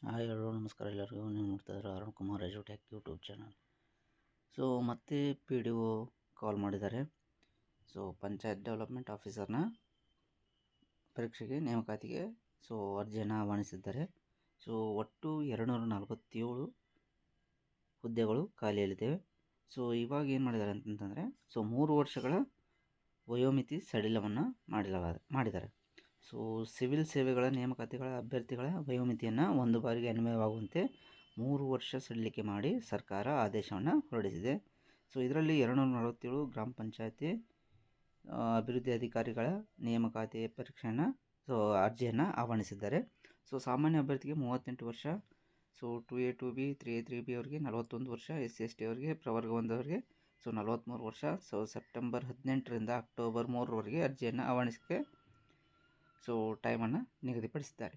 Hi hello ನಮಸ್ಕಾರ ಎಲ್ಲರಿಗೂ. ನೀವು ನೋಡ್ತಾ ಇದ್ದಾರೆ ಅರುಣ್ ಕುಮಾರ್ ಎಜುಟೆಕ್ ಯೂಟ್ಯೂಬ್ ಚಾನಲ್. ಸೊ ಮತ್ತೆ ಪಿ ಡಿ ಒ ಕಾಲ್ ಮಾಡಿದ್ದಾರೆ. ಸೊ ಪಂಚಾಯತ್ ಡೆವಲಪ್ಮೆಂಟ್ ಆಫೀಸರ್ನ ಪರೀಕ್ಷೆಗೆ ನೇಮಕಾತಿಗೆ ಅರ್ಜಿಯನ್ನು ಆಹ್ವಾನಿಸಿದ್ದಾರೆ. ಸೊ ಒಟ್ಟು 247 ಹುದ್ದೆಗಳು ಖಾಲಿಯಲ್ಲಿದ್ದೇವೆ. ಸೊ ಇವಾಗ ಏನು ಮಾಡಿದ್ದಾರೆ ಅಂತಂತಂದರೆ 3 ವರ್ಷಗಳ ವಯೋಮಿತಿ ಸಡಿಲವನ್ನು ಮಾಡಿದ್ದಾರೆ. ಸೊ ಸಿವಿಲ್ ಸೇವೆಗಳ ನೇಮಕಾತಿಗಳ ಅಭ್ಯರ್ಥಿಗಳ ವಯೋಮಿತಿಯನ್ನು ಒಂದು ಬಾರಿಗೆ ಅನ್ವಯವಾಗುವಂತೆ 3 ವರ್ಷ ಸಡಿಲಿಕೆ ಮಾಡಿ ಸರ್ಕಾರ ಆದೇಶವನ್ನು ಹೊರಡಿಸಿದೆ. ಸೊ ಇದರಲ್ಲಿ 247 ಗ್ರಾಮ ಪಂಚಾಯತಿ ಅಭಿವೃದ್ಧಿ ಅಧಿಕಾರಿಗಳ ನೇಮಕಾತಿ ಪರೀಕ್ಷೆಯನ್ನು ಅರ್ಜಿಯನ್ನು ಆಹ್ವಾನಿಸಿದ್ದಾರೆ. ಸೊ ಸಾಮಾನ್ಯ ಅಭ್ಯರ್ಥಿಗೆ 38 ವರ್ಷ, so 2A 2B 3A 3B ಅವರಿಗೆ 41 ವರ್ಷ, SC ST ಅವರಿಗೆ ಪ್ರವರ್ಗ 1 ಅವರಿಗೆ 43 ವರ್ಷ. ಸೊ ಸೆಪ್ಟೆಂಬರ್ 18ರಿಂದ ಅಕ್ಟೋಬರ್ 3ರವರೆಗೆ ಅರ್ಜಿಯನ್ನು ಆಹ್ವಾನಿಸೋಕ್ಕೆ ಟೈಮನ್ನು ನಿಗದಿಪಡಿಸಿದ್ದಾರೆ.